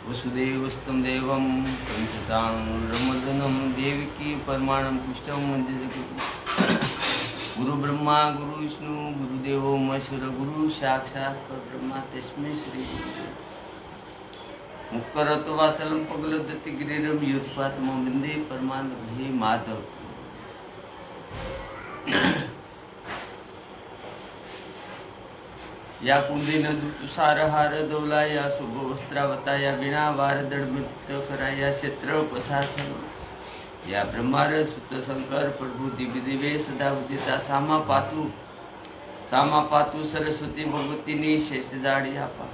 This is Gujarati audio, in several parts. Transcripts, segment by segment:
वसुदेवस्तं देवं कंसचाणूरमर्दनं देवकी परमाणं पुष्टं वन्दे जगद्गुरुं। गुरु ब्रह्मा गुरु विष्णु गुरुदेवो महेश्वर गुरु साक्षात् परब्रह्म तस्मै श्री गुरुदेव मुक्करतो वासलं पगलदति गिरिरं योत्पातमं वन्दे परमानंदे माधव। या कुंदीन तुषारहार दौला या शुभ वस्त्रावता या विणा वार दडमित करा या क्षेत्र पसासन या ब्रह्मार सुत शंकर प्रभु दिव्य दिवे सदा उदिता सामा पातु सरस्वती भगवतीनी शेष जाडी आपा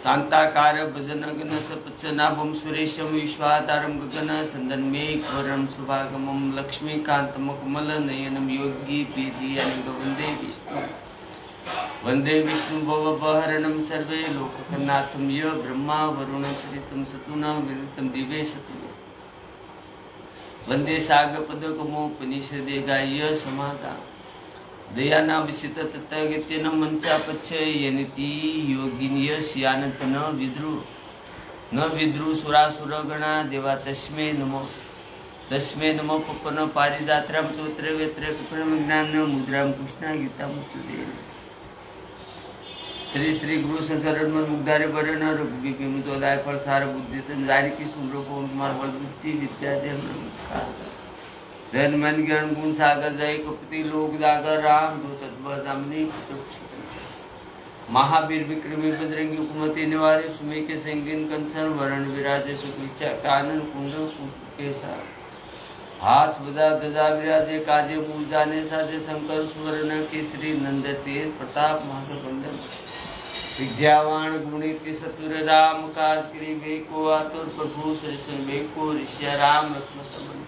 शांताकार भजन गण सपच नाभम सुरेशम विश्वाधारम गगन संदन मेघ वरम शुभागमम लक्ष्मीकांत मकमल नयनम योगी पीति वंदे विष्णु भवबहरणम सर्वे लोकनाथम य ब्रह्मा वरुण चरितम सतुना विदितम दिवे सतु वंदे सागपदकमोपनिषदे गाय समागा दयाना विसित तथागत्यन मंचापच्छ यनिति योगिन्यस यानतन विद्रु सुरासुरगणा देवा तस्मै नमो पपन पारिदात्रम तोत्र वेत्र कृपण ज्ञान मुद्राम कृष्णा गीता मुक्ति श्री श्री गुरु संसरण मन मुग्धारे वरण रघुबी मुदाय फल सार बुद्धि तन जारी की सुमरो को कुमार बल बुद्धि विद्या दे धन मन ज्ञान गुण सागर जय कपति लोक जागर राम दो तत्व दामनी महावीर विक्रमी बजरंगी हुकुमती निवारे सुमे के संगीन कंचन वरण विराजे सुखिचा कानन कुंडल केसा हाथ बजा गजा विराजे काजे मूल जाने साजे शंकर सुवर्ण केसरी नंद तेज प्रताप महासबंदन विद्यावान गुणित सतुर राम काज करी बेको आतुर प्रभु सरसन बेको ऋषि राम लक्ष्मण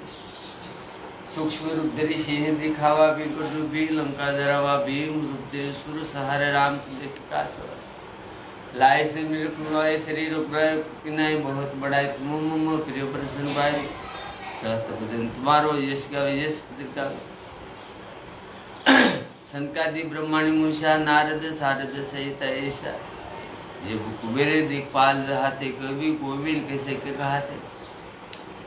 सूक्ष्म रूप धरी सिंह दिखावा बिकट रूपी लंका जरावा भीम रूप दे सुर सहार रामचंद्र प्रकाश लाए से मेरे कुआए शरीर उपर किनाई बहुत बड़ाई तुम मम प्रिय प्रसन्न भाई सहत बदन तुम्हारो यश का यश का संकादि ब्रह्मांड मूषा नारद सारद सहित ऐसा ये कुबेरे दिखपाल रहाते कवि गोविल कैसे के कहाते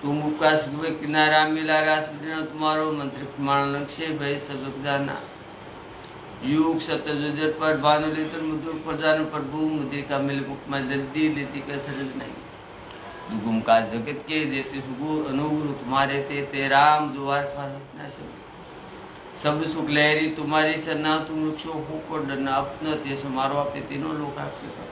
तुम उपकाश किनारा मिला राजपुत्र तुम्हारो मंत्र प्रमाण लक्ष्य भय सबक जाना युग सतजर पर बानुली तर मुद्र पर जान प्रभु मुद्र का मिल मुकमा जल्दी लेती का सरल नहीं दुगुम का जगत के देते सुगु अनुगुरु तुम्हारे ते राम द्वार फालतना सब सुख लहरी तुम्हारी सरना तुम क्षो हो को डरना अपना ते समारो आपे तीनों लोग आपके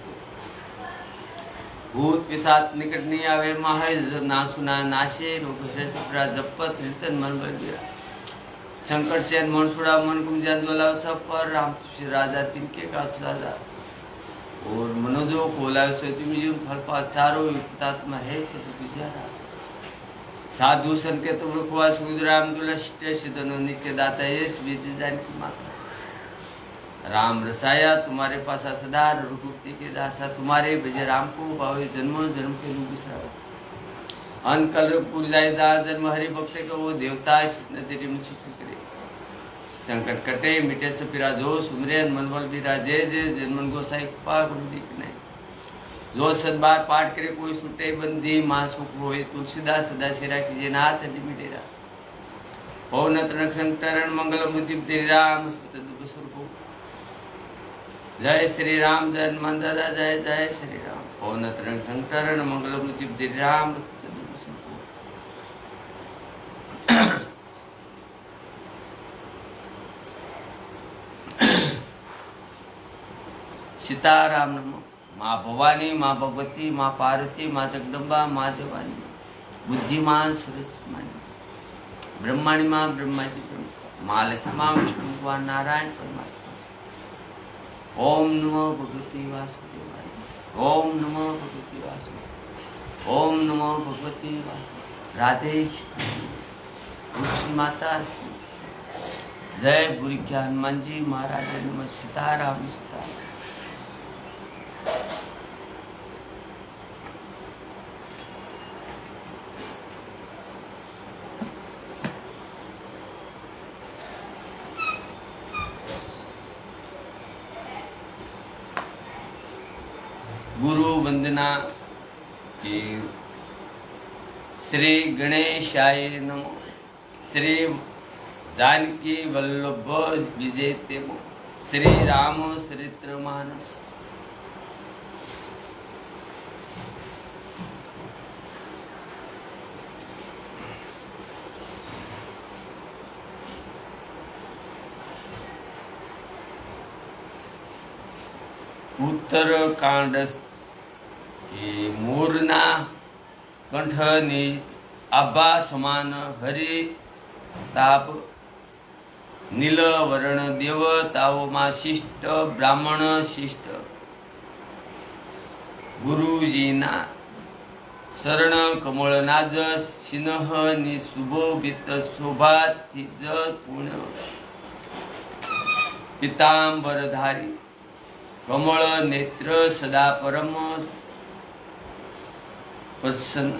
भूत पिशाच निकट नहीं आवे माहे ना सुना नाशे रोग से सपरा जपत रितन मन बल गिरा शंकर सेन मन सुड़ा मन कुम जंदवला सब पर राम राजा तिनके का राजा और मनोजो खोला सो तुम जीवन फल पा चारों युक्तात्मा है तो बिचारा साधु सन के तुम उपवास राम दुलष्ट सिद्धनो नित्य दाता यश विधि जान की माता राम रसाया तुम्हारे पास सदा रघुपति के दासा तुम्हारे भज राम को भावे जन्म जन्म के रूप बिसरा अनकल पूजाय दास जन्म हरि भक्त को वो देवता तेरी मुझ करे संकट कटे मिटे सपिरा जो सुमरेन मनवल बिरा जय जय जन्मन गोसाई कृपा गुरु दी नहीं जो सदबार पाठ करे कोई सुटे बंदी मां सुख होए तुलसीदास सदा सिरा कीजिए नाथ मिटेरा पवन तनक संतरण मंगल मुति तेरी राम तदुप स्वरूप जय श्री राम जन मन दादा जय जय श्री राम पवन तरंग संतरण मंगल मुति तेरी राम सीताराम नमो माँ भवानी माँ भगवती माँ पार्वती माँ जगदम्बा माँ देवानी बुद्धिमान सरस्वती ब्रह्माणी माँ ब्रह्मा जी माँ लक्ष्मी माँ विष्णु भगवान नारायण परमात्मा ओम नमो भगवती वासुदेवाय ओम नमो भगवती वासुदेव ओम नमो भगवती वासुदेव राधे कृष्ण माता जय गुरु के हनुमान जी महाराज नमः सीताराम सीताराम ગુરુ વંદના કે શ્રી ગણેશાય નમો, શ્રી जानकी वल्लभ विजय तेमो, श्री राम चरित्र मानस। उत्तर कांड मोरना कंठनी आभा समान हरि ताप नील वर्ण देवताओं शिष्ट ब्राह्मण शिष्ट गुरुजीना शरण कमलनाज सिंह नि सुशोभित शोभा पुण्य पीतांबरधारी कमल नेत्र सदा परम प्रसन्न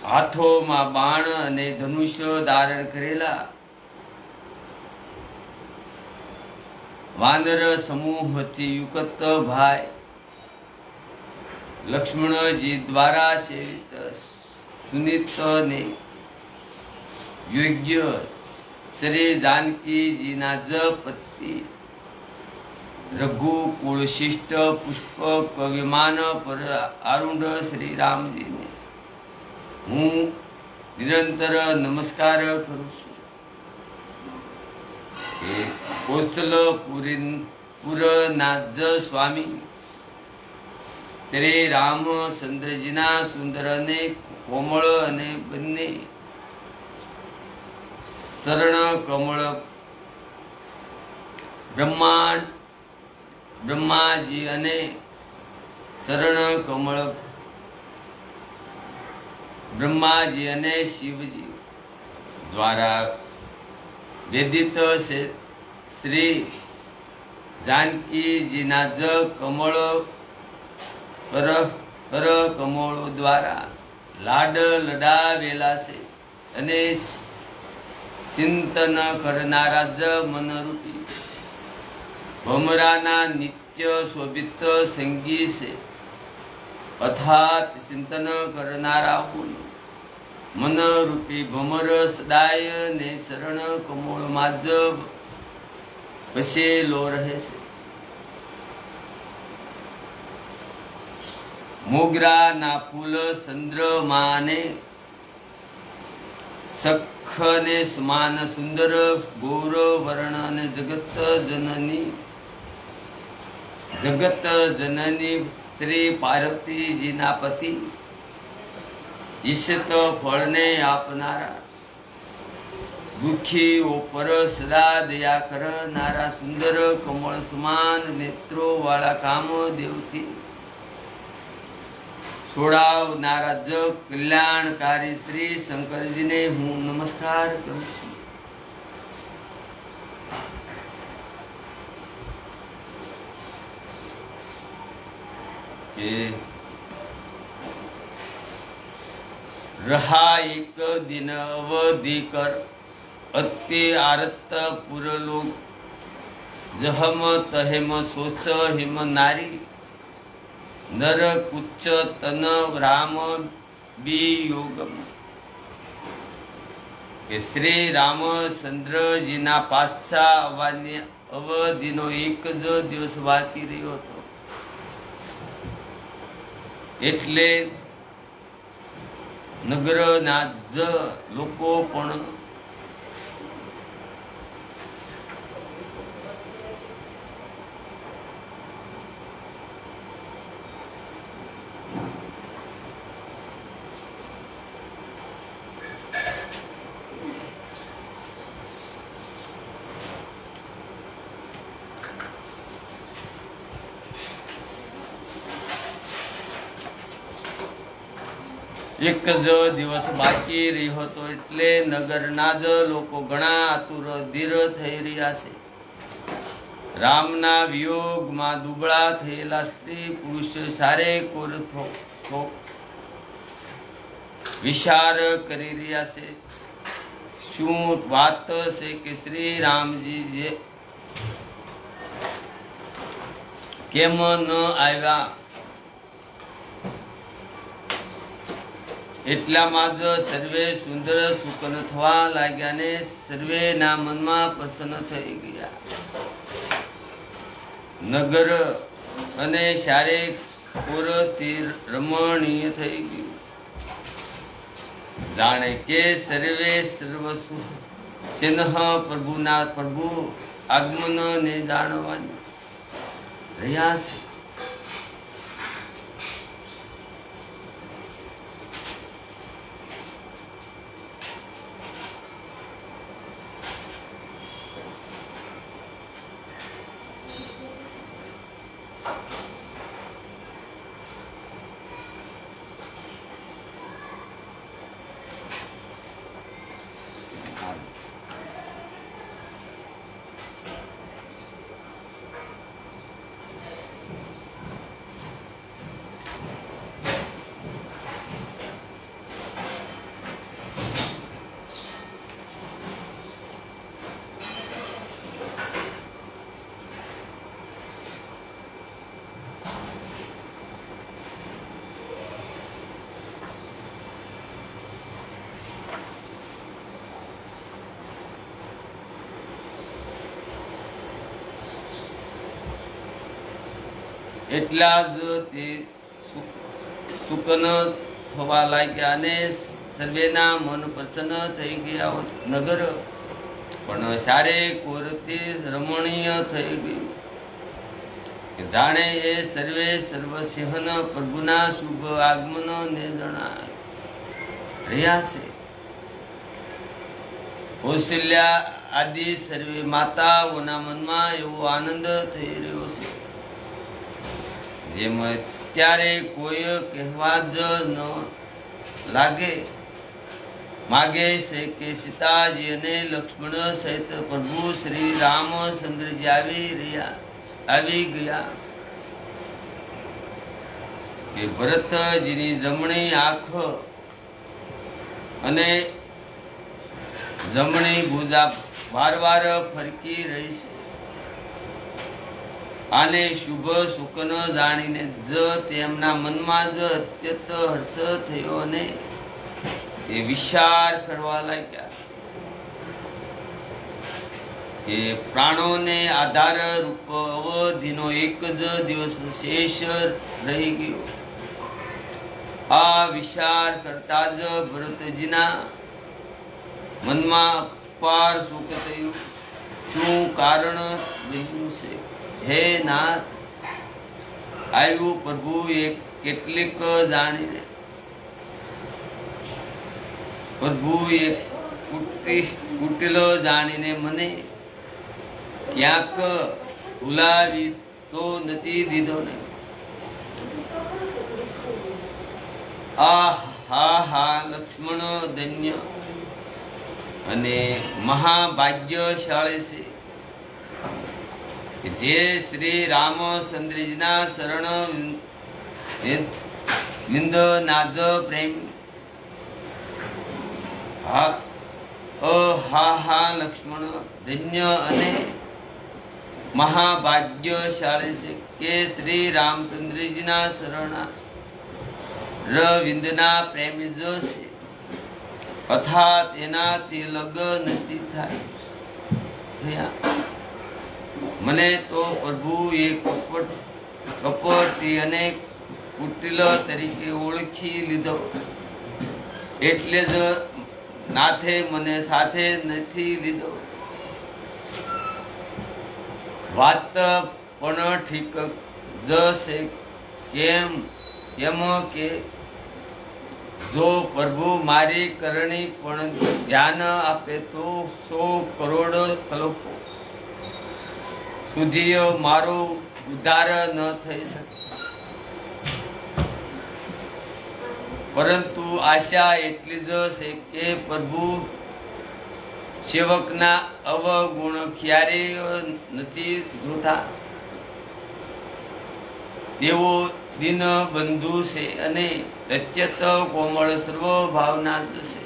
हाथों में बाण अने धनुष धारण करेला वानर समूह थी युक्त भाई लक्ष्मण जी द्वारा सेवित सुनीत ने योग्य श्री जानकी जी ना पति रघुकुल शिष्ट पुष्पक विमान पर आरूढ़ श्री राम जी ने हूँ निरंतर नमस्कार करूँ छू। कोसलपुरनाथ स्वामी श्री रामचंद्र जीना सुंदर ने कोमल ने बन्ने शरण कमल ब्रह्माजी अने शरण कमल ब्रह्माजी अने शिवजी द्वारा वेदित से श्री जानकी जी ना कमल कर कमलो द्वारा लाड लडावेला से अने चिंतन करनारा मनरूपी भमराना नित्य शोभित संगी से अर्थात चिंतन करनारा मन रूपी भमर सदाय ने शरण कमोल माज बसेलो रहे से मोगरा ना फूल चंद्रमा ने सख ने समान सुंदर गौर वर्ण ने जगत जननी श्री पार्वती जी ना पति ईशत फल ने आपनारा दुखी ऊपर सदा दया करनारा सुंदर कमल समान नेत्रों वाला काम देवती छोड़ावनारा कल्याणकारी श्री शंकर जी ने हूँ नमस्कार करूँ छू। रहा एक दिन अवधि कर अति आरत पुरलोक जहम तहेम सोच हिम नारी नर कुच तन राम वियोगम के श्री रामचंद्र जी ना पाछा अवधि नो एक ज दिवस बाकी रह्यो हतो एटले नगर ना लोको पण एक ज दिवस बाकी रह्यो तो एटले नगरना ज लोको घणा आतुर धीर थई रह्या छे। रामना वियोगमां दुबळा थयेला स्त्री पुरुष सारे कोर विचार करी रह्या छे। शुं वात छे के श्री रामजी जे કેમ ન આવ્યા? એટલામાં જ સર્વે સુંદર સુકન થવા લાગ્યા ને સર્વેના મનમાં પ્રસન્ન થઈ ગયા. નગર અને સારે કોરથી રમણીય થઈ ગયું. જાણે કે સર્વે સર્વસ્વ ચિહ્ન પ્રભુના પ્રભુ આગમન ને જાણવાની રહ્યા છે. એટલા જ તે સુકન થવા લાગ્યા અને સર્વેના મન પ્રસન્ન થઈ ગયા. નગર પણ સારે કોરથી રમણીય થઈ ગયું. જાણે એ સર્વે સર્વસિંહન પ્રભુના શુભ આગમન ને જણાય રહ્યા છે. કૌશલ્યા આદિ સર્વે માતાઓના મનમાં એવો આનંદ થઈ રહ્યો છે જેમ ત્યારે કોઈ કહેવા જ ન માગે છે કે સીતાજી અને લક્ષ્મણ સહિત પ્રભુ શ્રી રામચંદ્રજી આવી ગયા. કે ભરતજીની જમણી આંખ અને જમણી ભુજા વારવાર ફરકી રહી છે. આને શુભ સુકન જાણીને જ તેમના મનમાં જ અત્યંત હર્ષ થયો અને તે વિચાર કરવા લાગ્યા કે પ્રાણોને આધાર રૂપ અવધિનો એક જ દિવસ શેષ રહી ગયો. આ વિચાર કરતા જ ભરતજીના મનમાં અપાર સુખ થયું. શું કારણ રહ્યું છે? હે નાથ, આવ્યું પ્રભુ એક કેટલીક જાણીને પ્રભુ એક કુટિલો જાણીને મને ક્યાંક ભૂલાવી તો નથી દીધો ને. હા લક્ષ્મણ ધન્ય અને મહાભાગ્યશાળી છે જે શ્રી રામચંદ્રજીના શરણ વિંદ નાદ પ્રેમ. હા લક્ષ્મણ ધન્ય અને મહાભાગ્યશાળી છે કે શ્રી રામચંદ્રજીના શરણ વિંદના પ્રેમી જો છે અર્થાત એનાથી લગ્ન નથી થયા. મને તો પ્રભુ એક કપટી અને કુટિલ તરીકે ઓળખી લીધો. એટલે જ નાથે મને સાથે નથી લીધો. વાત પણ ઠીક જ છે. કેમ કે જો પ્રભુ મારી કરણી પણ ધ્યાન આપે તો 100 કરોડ કલ્પો સુધી મારો ઉદ્ધાર ન થઈ શકે. પરંતુ આશા એટલી જ છે કે પ્રભુ સેવકના અવગુણ ક્યારેય નથી જોતા. તેઓ દિન બંધુ છે અને અત્યંત કોમળ સર્વ ભાવના છે.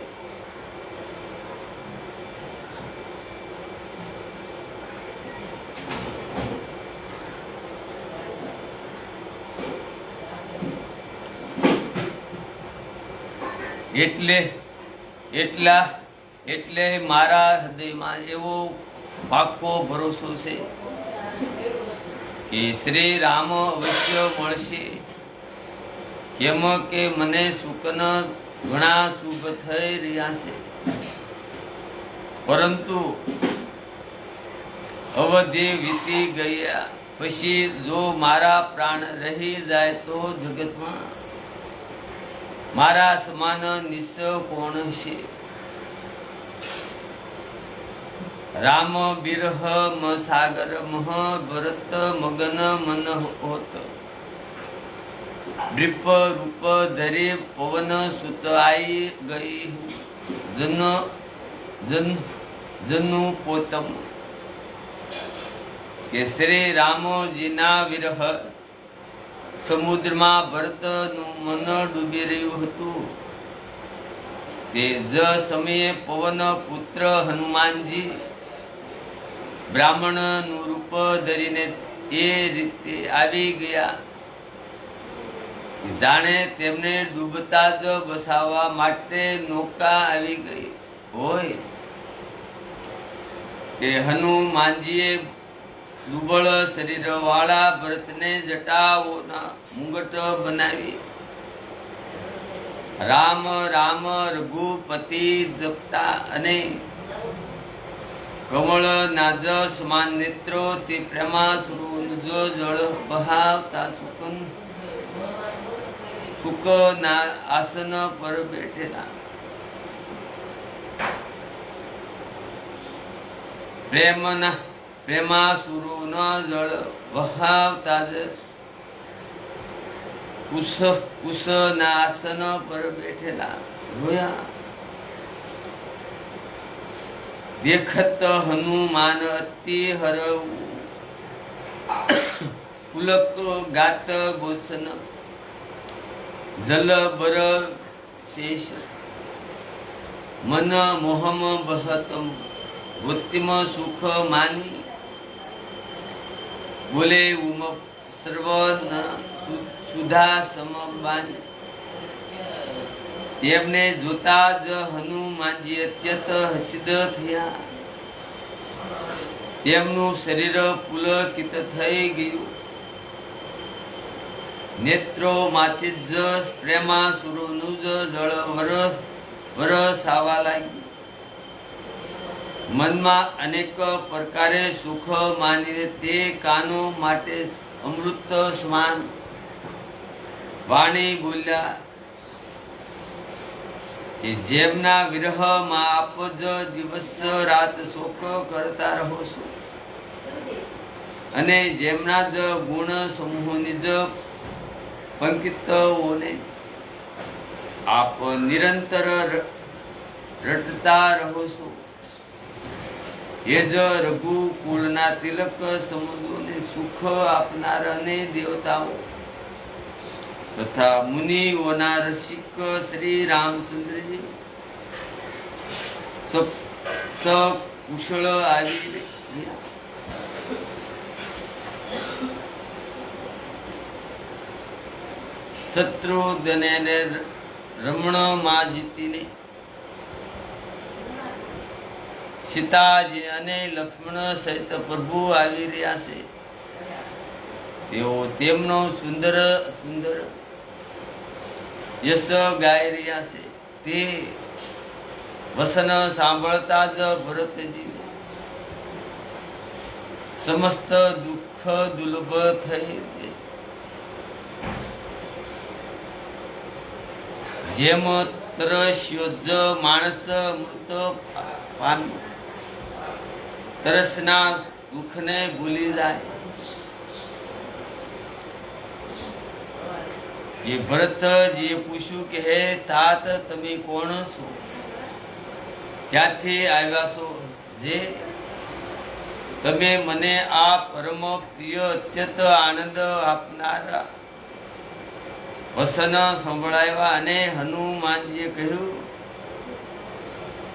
એટલે મારા હૃદયમાં એવો પાક્કો ભરોસો છે કે શ્રી રામ અવશ્ય મળશે. કેમ કે મને સુકન ઘણા શુભ થઈ રહ્યા છે, પરંતુ અવધિ વીતી ગયા પછી જો મારા પ્રાણ રહી જાય તો જગતમાં મારા સમાન નિસ્સ કોણ છે? રામ બિરહ મ સાગર મહ ભરત મગન મન હોત. બ્રિપ રૂપ ધરી પવન સુત આઈ ગઈ જનુ પોતમ. કે શ્રી રામજીના વિરહ સમુદ્રમાં ભરતનું મન ડૂબી રહ્યું હતું. તે જ સમયે પવન પુત્ર હનુમાનજી બ્રાહ્મણનું રૂપ ધરીને એ રીતે આવી ગયા. જાણે તેમને ડૂબતા જ બસાવવા માટે નૌકા આવી ગઈ હોય. તે હનુમાનજીએ દુબળ શરીર વાળા ભરતને જટાઓના મુગટ બનાવી રામ રામ રઘુપતિ જપતા અને કમળ નાદ સમાન નેત્રોથી પ્રેમાસુરો જળ બહાવતા સુકના આસન પર બેઠેલા પ્રેમાસુરો ન જળ વહાવતા જ કુશના આસન પર બેઠેલા જોયા. દેખત હનુમાન અતિ હરવું પુલક ગાત ગોસન જલ બર શેષ મન મોહમ બહતમ વૃત્તિમ સુખ માની બોલે ઉમ સર્વ સુધા સમબાની. તેમને જોતા જ હનુમાનજી અત્યંત હસિદ થયા. તેમનું શરીર પુલકિત થઈ ગયું. નેત્રોમાંથી જ પ્રેમાસુરોનું જ જળ વરસાવા લાગ્યું. મનમાં અનેક પ્રકારે સુખ માનીને તે કાનો માટે અમૃત સમાન વાણી બોલ્યા કે જેમના વિરહમાં આપ જ દિવસ રાત શોક કરતા રહો છો અને જેમના જ ગુણ સમૂહની જ પંકિતોને આપ નિરંતર રટતા રહો છો. એ જ રઘુકુળના તિલક સમુદ્રોને સુખ આપનાર અને દેવતાઓ તથા મુનિઓના રસિક શ્રી રામચંદ્રજી સકુશળ આવી રહ્યા. શત્રુઘ્ને રમણમાં જીતીને સીતાજી અને લક્ષ્મણ સહિત પ્રભુ આવી રહ્યા છે. તેઓ તેમનો સુંદર સુંદર યશ ગાઈ રહ્યા છે. તે વસન સાંભળતા જ ભરતજીને સમસ્ત દુઃખ દુર્લભ થઈ. જેમ તરસ્યો જ માણસ મૃત પામ્યો તરસના દુઃખને ભૂલી જાય. એ ભરતજીએ પૂછ્યું કે હે તાત, તમે કોણ છો? ક્યાંથી આવ્યા છો? જે તમે મને આ પરમ પ્રિય અત્યંત આનંદ આપનારા વસન સંભળાવ્યા. અને હનુમાનજીએ કહ્યું,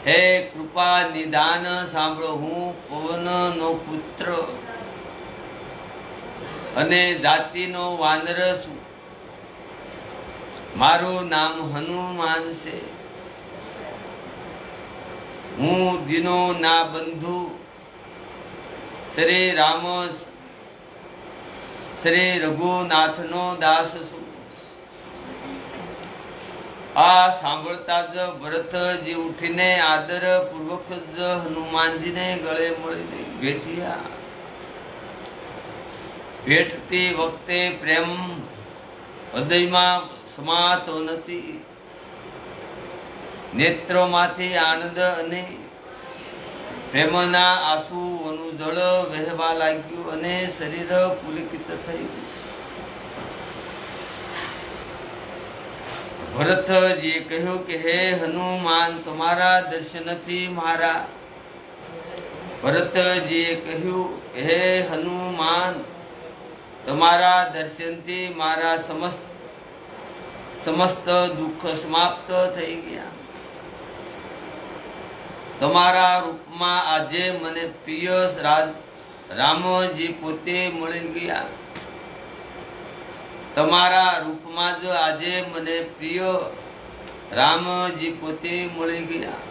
હે કૃપા નિદાન સાંભળો, હું પવનનો પુત્ર અને જાતિનો વાનર છું. મારું નામ હનુમાન છે. હું દિનો ના બંધુ શ્રી રામ શ્રી રઘુનાથનો દાસ છું. આ સાંભળતા જ ભરતજી ઉઠીને આદર પૂર્વક જ હનુમાનજીને ગળે મળીને ભેટ્યા. ભેટતી વખતે પ્રેમ હૃદયમાં સમાતો નથી. નેત્રોમાંથી આનંદ અને પ્રેમના આંસુઓનું જળ વહેવા લાગ્યું અને શરીર પુલકિત થયું. ભરતજીએ કહ્યું કે હે હનુમાન, તમારા દર્શનથી મારા ભરતજીએ કહ્યું હે હનુમાન, તમારા દર્શનથી મારા સમસ્ત દુઃખ સમાપ્ત થઈ ગયા. તમારા રૂપમાં આજે મને પ્રિય રામજી પોતે મળી ગયા. તમારા રૂપમાં જ આજે મને પ્રિય રામજી પોતે મળી ગયા.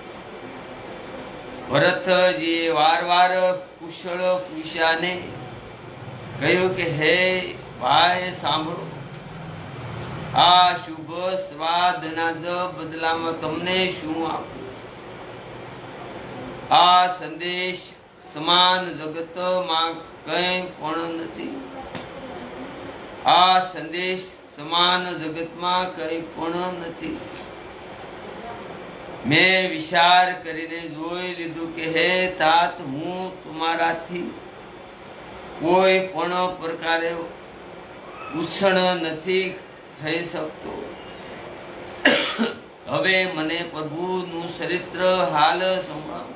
ભરતજીએ વારવાર કુશળ પૂછ્યાને કહ્યું કે હે ભાઈ સાંભળો, આ શુભ સ્વાદના જ બદલામાં તમને શું આપું? આ સંદેશ સમાન જગતમાં કંઈ પણ નથી. આ સંદેશ સમાન જગતમાં કંઈ પણ નથી. મેં વિચાર કરીને જોઈ લીધું કે હે તાત, હું તમારાથી કોઈ પણ પ્રકારે ઉછણ નથી થઈ શકતો. હવે મને પ્રભુનું ચરિત્ર હાલ સંભળાવો.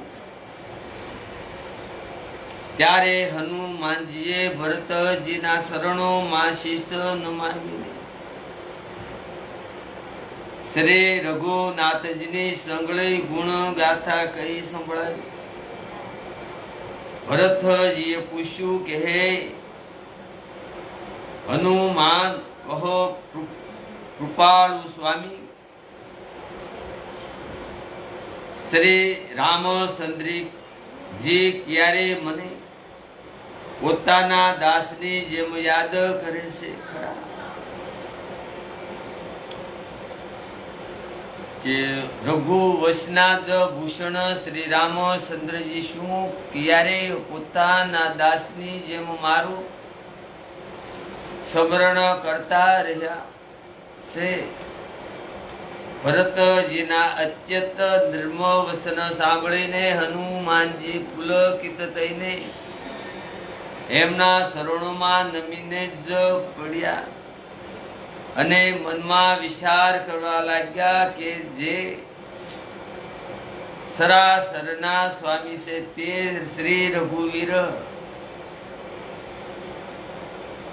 ત્યારે હનુમાનજીએ ભરતજીના શરણોમાં શીશ નમાવીને શ્રી રઘુનાથજીની સંગળી ગુણ ગાથા કહી સંભળાવી. ભરતજીએ પૂછ્યું કે હે હનુમાન, કહો કૃપાળુ સ્વામી, શ્રી રામચંદ્રજી ક્યારે મને પોતાના દાસની જેમ યાદ કરે છે ખરા? કે રઘુવંશના જ ભૂષણ શ્રી રામચંદ્રજી શું ક્યારે પોતાના દાસની જેમ મારું સ્મરણ કરતા રહ્યા છે? ભરતજીના અત્યંત નિર્મમ વચન સાંભળીને હનુમાનજી પુલકિત થઈને એમના શરણોમાં નમીને જ પડ્યા અને મનમાં વિચાર કરવા લાગ્યા કે જે સરાસરના સ્વામી છે તે શ્રી રઘુવીર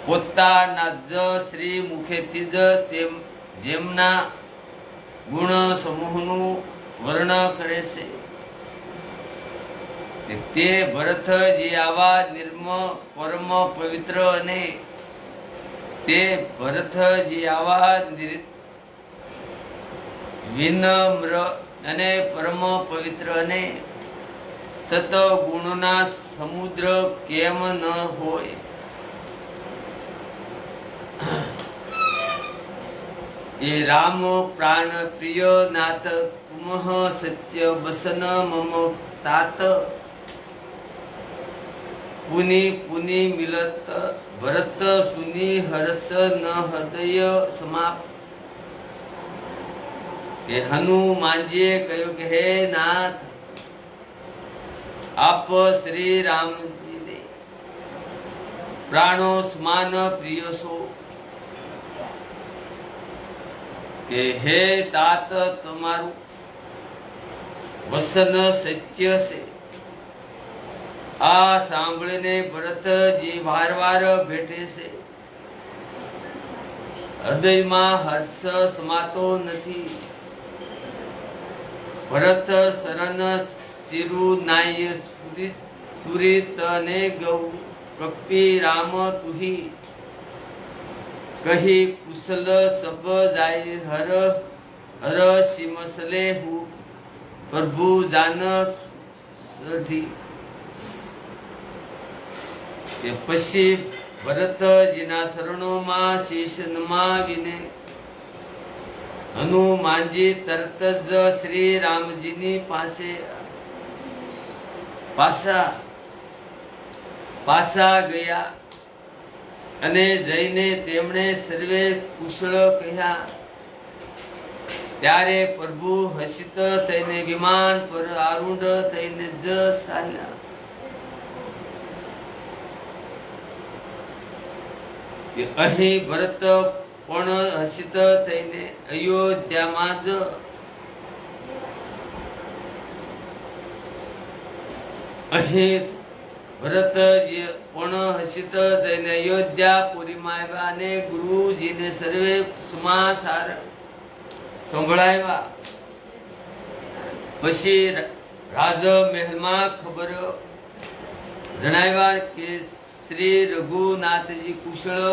પોતાના જ શ્રી મુખેથી જ જેમના ગુણ સમૂહનું વર્ણન કરે છે તે ભરતજી આવા નિર્મળ પરમ પવિત્ર અને તે ભરતજી આવા વિનમ્ર અને પરમ પવિત્ર અને સતગુણના સમુદ્ર કેમ ન હોય? એ રામ પ્રાણ પ્રિય નાથ તુમહ સત્ય બસન મમ तात पुनि पुनि मिलत भरत सुनि हर्ष न हृदय समाप्त। એ હનુમાનજીએ કહ્યું કે હે નાથ, આપ શ્રી રામજીને પ્રાણો સમાન પ્રિય છો કે હે તાત તમારું વસન સત્ય છે। આ સાંભળીને ભરતજી વારવાર ભેટે છે, હૃદયમાં હર્ષ સમાતો નથી। ભરત શરણ શિરુ નાય તુરિત ને ગૌ કપી રામ તુહી કહી કુશલ સબ જાય હર હર સિમસલે હું प्रभु जान કુશળથી કે પછી ભરતજીના શરણોમાં શીશ નમાવીને હનુમાનજી તરત જ શ્રી રામજીની પાસે પાછા ગયા અને જઈને તેમણે સર્વે કુશળ કહ્યા. ત્યારે પ્રભુ હસિત થઈને વિમાન પર આરૂઢ થઈને જ ચાલ્યા. અહીં ભરત પણ હસિત થઈને અયોધ્યામાં જ અયોધ્યાપુરીમાં આવ્યા અને ગુરુજીને સર્વે સમાચાર સંભળાવ્યા. પછી રાજમહેલમાં ખબર જણાવ્યા કે શ્રી રઘુનાથજી કુશળ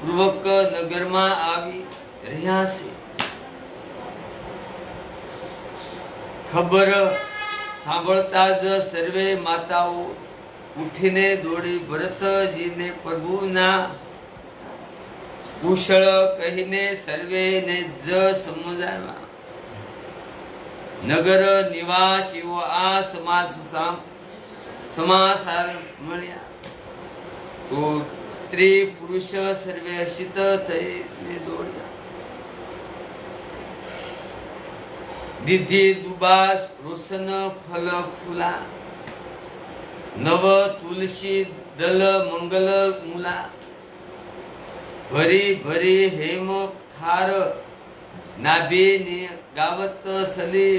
પૂર્વક નગરમાં આવી રહ્યા છે. ખબર સાંભળતા જ સર્વે માતાઓ ઉઠીને દોડી ભરતજીને પ્રભુના કુશળ કહીને સર્વેને જ સમજાવ્યા. નગર નિવાસીઓ આ સમાચાર મળ્યા તો સ્ત્રી પુરુષ સર્વે હર્ષિત થઈને દોડ્યા. દીધી દુબા રોશન ફલ ફૂલા નવ તુલસી દલ મંગલ મૂલા ભરી ભરી હેમ થાર નાભી ગાવત સલી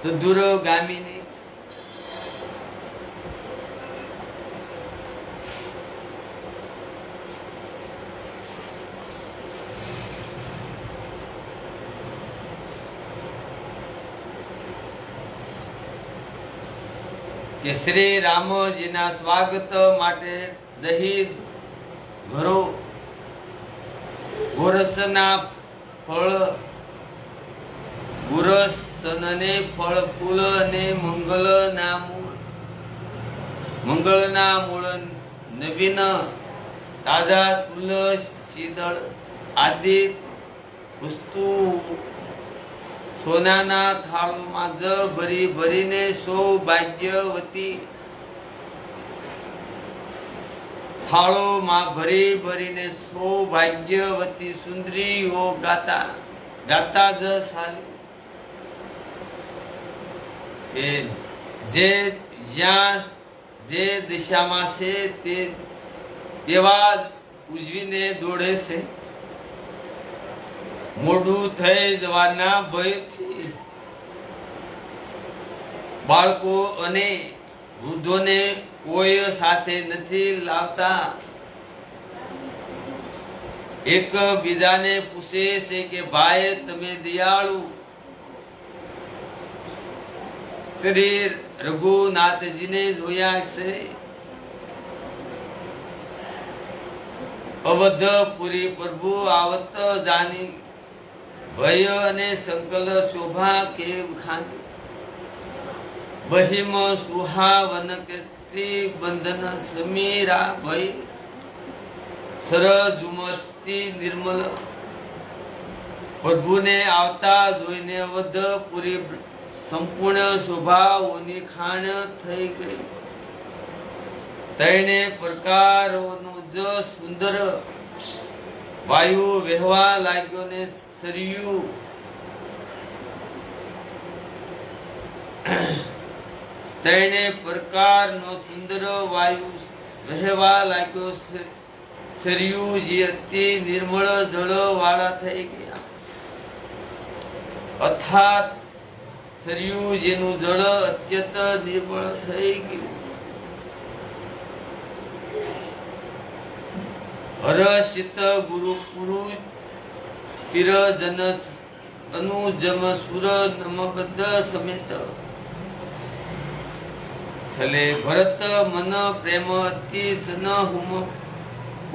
સધુર ગામિની. કે શ્રી રામજીના સ્વાગત માટે દહીં ઘરો ગોરસના ફળ ગુરસને ફળ ફૂલ અને મંગળના મૂળ નવીન તાજા તુલસી દળ આદિ વસ્તુ સોનાના થાળમાં જ ભરી ભરીને સૌભાગ્યવતી થાળોમાં ભરી ભરીને સૌભાગ્યવતી સુંદરીઓ ગાતા જ ચાલી. જે જ્યાં જે દિશામાં છે તે તેવા ઉજવીને દોડે છે. મોડું થઈ જવાના ભયથી બાળકો અને વૃદ્ધોને કોઈ સાથે નથી લાવતા. એક બીજાને પૂછે છે કે ભાઈ તમે દયાળુ શ્રી રઘુનાથજીને જોયા છે? અવધપુરી પ્રભુ આવત જાની ભય અને સંકલ શોભા કે ખાની બહિમ સુહાવન કીર્તિ બંધન સમીરા ભય સરજુમતી નિર્મલ. પ્રભુને આવતા જોઈને અવધપુરી સંપૂર્ણ શોભાઓની ખાણ થઈ ગઈ. ત્રણે પ્રકારોનું જ સુંદર વાયુ વહેવા લાગ્યો ને સરયુ ત્રણે પ્રકારનો સુંદર વાયુ વહેવા લાગ્યો. સરયુજી અતિ નિર્મળ જળ વાળા થઈ ગયા. અર્થાત સરયુજીનું જળ અત્યંત નિર્મળ થઈ ગયું. હર્ષિત ગુરુ પુરુષ તિરજન અનુજમ સુર નમબદ્ધ સમેત છલે ભરત મન પ્રેમ અતિ સન હુમ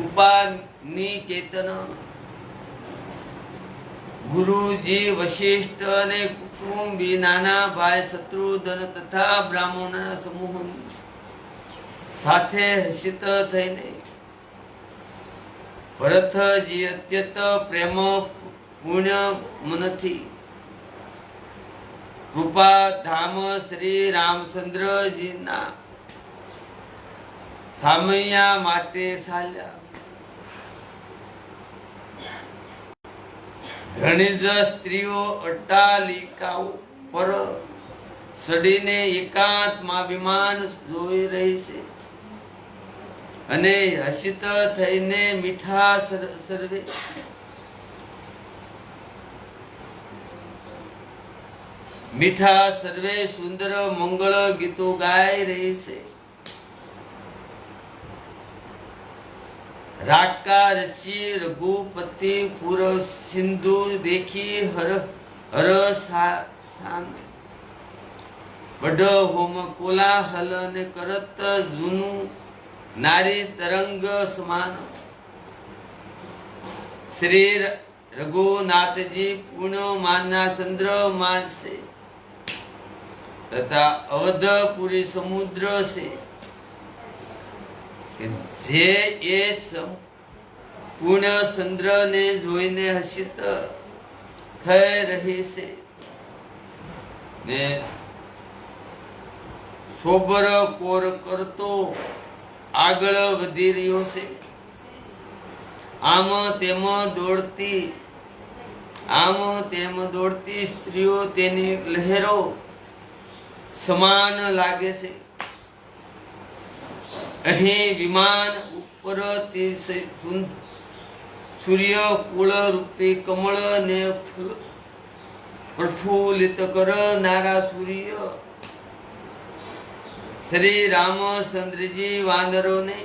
ઉપાની કેતન. ગુરુજી વશિષ્ઠ અને કુટુંબી નાના ભાઈ શત્રુધન તથા બ્રાહ્મણના સમૂહ સાથે હસિત થઈને ભરતજી અત્યંત પ્રેમ પુણ્ય મનથી કૃપા ધામ શ્રી રામચંદ્રજીના સામૈયા માટે ચાલ્યા. ઘણી જ સ્ત્રીઓ અટ્ટાલિકાઓ પર ચડીને એકાંતમાં વિમાન જોઈ રહી છે અને હસિત થઈને મીઠા સર્વે સુંદર મંગળ ગીતો ગાઈ રહી છે. राका ऋषि रघुपति पुर सिंधु देखी हर हर सान बड़ होम कोलाहल ने करत जुनु नारी तरंग समान. श्री रघुनाथ जी पुण्य माना चंद्रमा से तथा अवधपुरी समुद्र से જે એ પુણ્ય ચંદ્ર ને જોઈને હસિત થઈ રહી છે ને સોબર કોર કરતો આગળ વધી રહ્યો છે. આમ તેમ દોડતી સ્ત્રીઓ તેની લહેરો સમાન લાગે છે. અહીં વિમાન ઉપરથી સૂર્ય કુળ રૂપી કમળ ને પ્રફુલ્લિત કરનારા સૂર્ય શ્રી રામચંદ્રજી વાંદરોને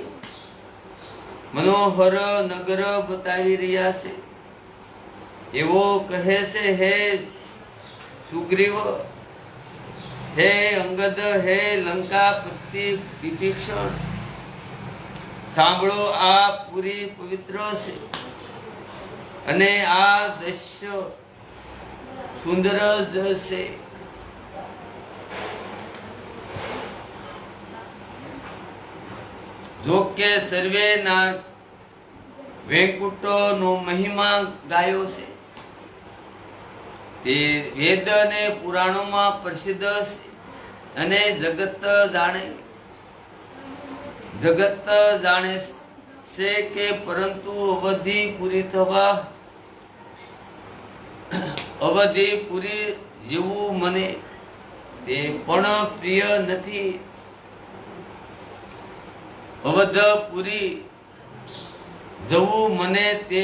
મનોહર નગર બતાવી રહ્યા છે. તેઓ કહે છે, હે સુગ્રીવ, હે અંગદ, હે લંકાપતિ વિભીષણ, સાંભળો, આ પુરી પવિત્ર છે અને આ દૃશ્ય સુંદર જ છે. જો કે સર્વેના વૈકુંઠનો મહિમા ગાયો છે તે વેદ અને પુરાણોમાં પ્રસિદ્ધ છે અને જગત જાણે છે કે પરંતુ અવધિપુરી જેવું મને તે પણ પ્રિય નથી. અવધપુરી જવું મને તે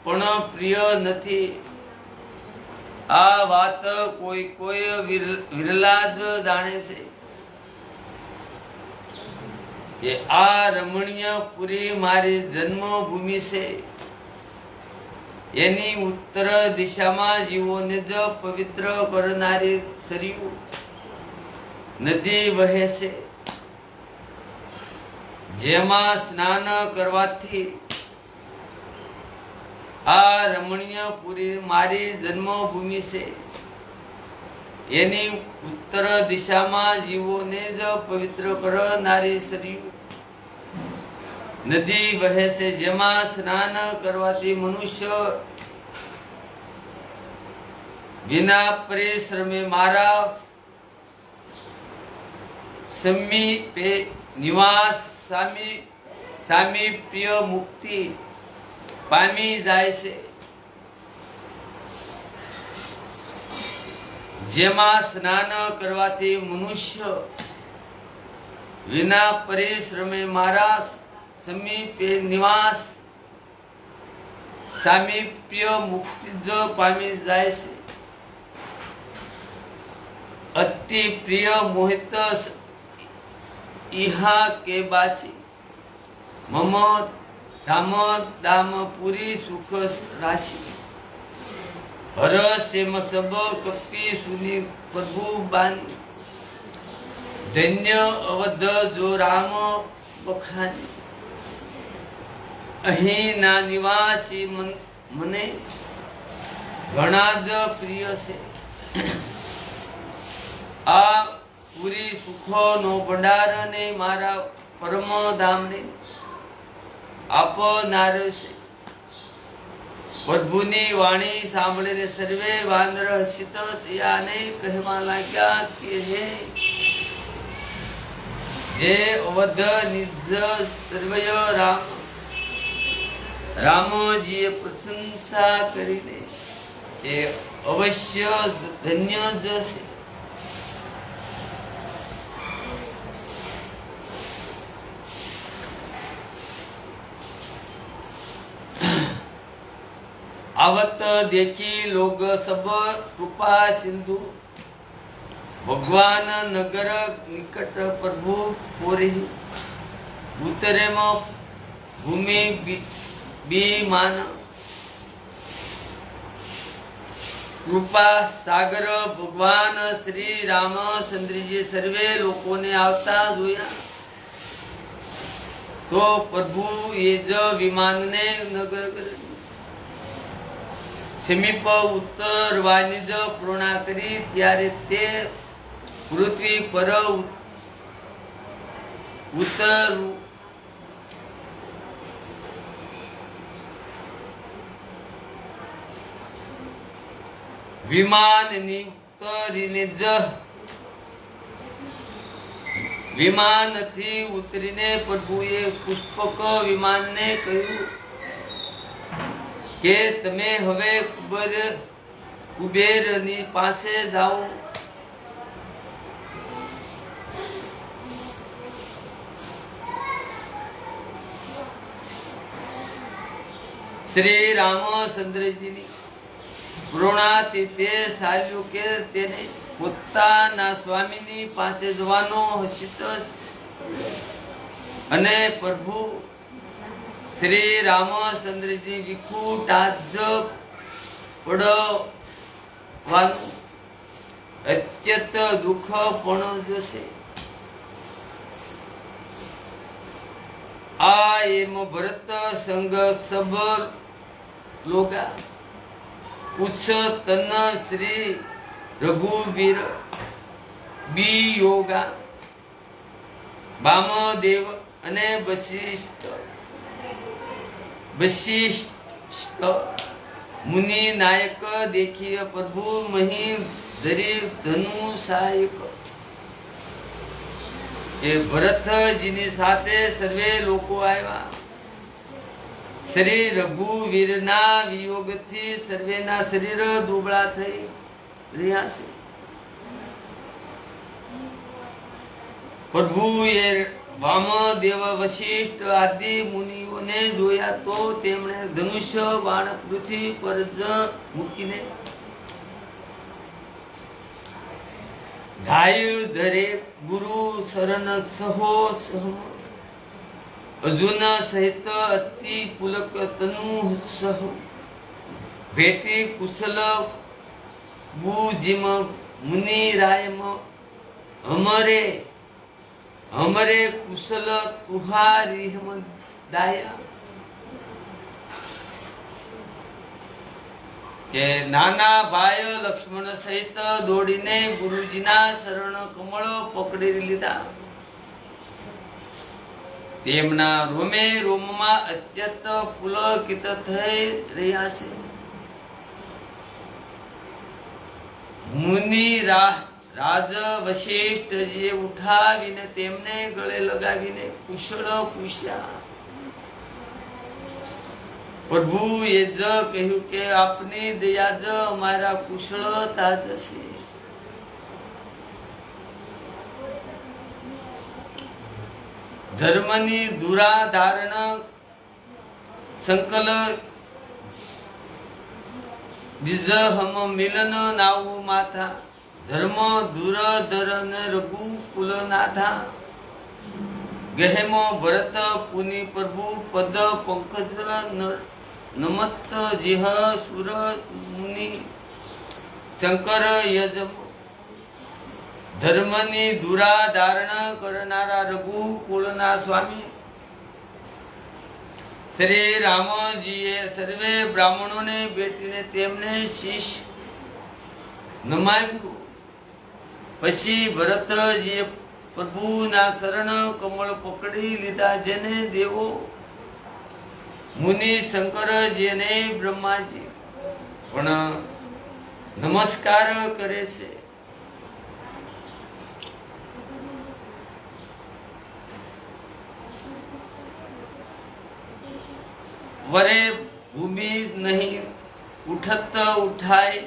પણ પ્રિય નથી. આ વાત કોઈ વિરલા જ જાણે છે કે આ રમણીય પુરી મારી જન્મભૂમિ છે. એની ઉત્તર દિશામાં જીવોને જ પવિત્ર કરનારી સરયુ નદી વહે છે, જેમાં સ્નાન કરવાથી આ રમણીય પુરી મારી જન્મભૂમિ છે. એની ઉત્તર દિશામાં જીવોને જ પવિત્ર કરનારી સરયુ નદી વહે છે, જેમાં સ્નાન કરવાથી મનુષ્ય વિના પરિશ્રમે મારા સમીપે નિવાસ સામીપ્ય મુક્તિ પામી જાય છે. જેમાં સ્નાન કરવાથી મનુષ્ય વિના પરિશ્રમે મારા સમીપે નિવાસ સામીપ્ય મુક્તિ જ પામી જાય છે. અતિ પ્રિય મોહિત ઇહા કે બાસી મમ ધામ પુરી સુખ રાશિ હર સેમ સબ કપી સુની પ્રભુ બાની ધન્ય અવધ જો રામ બખાની. અહીં ના નિવાસી મને ઘણા જ પ્રિય છે. આ પૂરી સુખોનો ભંડાર અને મારા પરમ ધામને આપનાર છે. પ્રભુની વાણી સાંભળીને સર્વે વાનર હસિત થયા અને કહેવા લાગ્યા કે જે અવધ નિજ સર્વય રામજીએ પ્રશંસા કરીને એ અવશ્ય ધન્ય જશે. आवत देखी लोग सब कृपा सिंधु भगवान नगर निकट प्रभु पोरी उतरे भूमि बीमान कृपा सागर भगवान श्री रामचंद्रजी सर्वे लोगों ने आवता जोया तो प्रभु ये जो विमान ने नगर સમીપ ઉત્તરવાની જ પૂર્ણા કરી ત્યારે તે પૃથ્વી પર ઉત્તર વિમાનની ઉતરીને જ વિમાનથી ઉતરીને પ્રભુએ પુષ્પક વિમાનને કહ્યું કે તમે હવે કુબેરની પાસે જાઓ. શ્રી રામચંદ્રજીની પ્રેરણાથી તે ચાલ્યું કે તેને પોતાના સ્વામીની પાસે જવાનો હસિત અને પ્રભુ શ્રી રામચંદ્રજી વિખુટ આજ પડવાનું અત્યંત દુઃખ પણ જશે. આ એમ ભરત સંગ સબ લોગા ઉચ્ચ તન શ્રી રઘુવીર બી યોગા વામદેવ અને વશિષ્ઠ મુનિ નાયક દેખીએ પ્રભુ મહી ધરી ધનુ સાયક. એ ભરતજીની સાથે સર્વે લોકો આવ્યા. શ્રી રઘુવીરના વિયોગથી સર્વેના શરીર દુબળા થઈ રહ્યા છે. પ્રભુએ વામદેવ વશિષ્ઠ આદિ મુનિઓને જોયા તો તેમણે ધનુષ્ય બાણ પૃથ્વી પર જ મૂકીને ધાય ધરે ગુરુ શરણ સહો સહમ અર્જુન સહિત અતિ પુલક તનુ સહ ભેટી કુશલ બુજીમ મુનિ રાયમ અમરે हमरे कुशल तुहारी हम दाया. કે નાના ભાઈ લક્ષ્મણ સહિત દોડીને ગુરુજીના શરણ કમળ પકડી લીધા. તેમના રોમે રોમમાં અત્યંત પુલકિત થઈ રહ્યા છે. મુનિ રાજ વશિષ્ઠજીએ ઉઠાવીને તેમને ગળે લગાવીને કુશળ પૂછ્યા. પ્રભુએ જ કહ્યું કે આપની દયા જ અમારા કુશળતા જશે. ધર્મની દુરાધારણ સંકલ દિજ હમ મિલન નાવું માથા ધર્મ દુરધરન રઘુકુલ નાથા. ગહેમો ભરત પુનિ પ્રભુ પદ પંકજ નમત જીહ સુર મુનિ શંકર યજમ. ધર્મની દુરાધારણ કરનારા રઘુકુલના સ્વામી શ્રી રામજીએ સર્વે બ્રાહ્મણોને ભેટીને તેમને શીશ નમાવ્યું પછી ભરતજીએ પ્રભુના શરણ કમળ પકડી લીધા, જેને દેવો મુનિ શંકર જેને બ્રહ્માજી પણ નમસ્કાર કરે છે. વરે ભૂમિ નહીં ઉઠત ઉઠાય,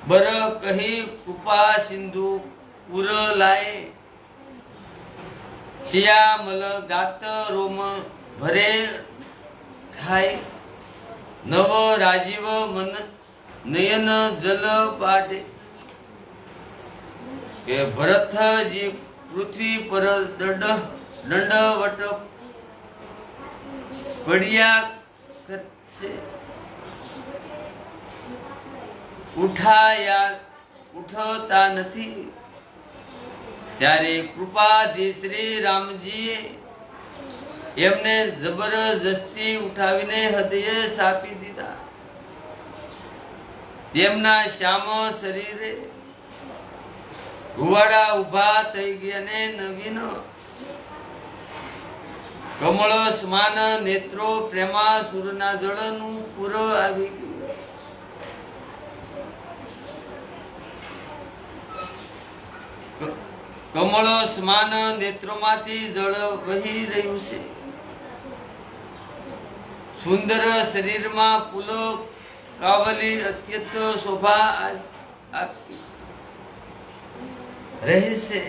બર કહી કૃપા સિંધુ પુર લાય, શિયામલ ગાત રોમ ભરે થાય, નવ રાજીવ મન નયન જલ પાડે. કે ભરતજી પૃથ્વી પર દંડવટ પડ્યા કરશે, ઉઠતા નથી. ત્યારે કૃપાથી શ્રી રામજીએ એમને જબરજસ્તી ઉઠાવીને હૃદય સાપી દીધા. તેમના શ્યામ શરીરે રૂવાડા ઉભા થઈ ગયા ને નવીન કમળ સમાન નેત્રો પ્રેમા સુરના જળનું પૂર આવી ગયું. કમળ સમાન નેત્રોમાંથી જળ વહી રહ્યું છે. સુંદર શરીરમાં ફૂલો કાવલી અત્યંત શોભા આપી રહી છે.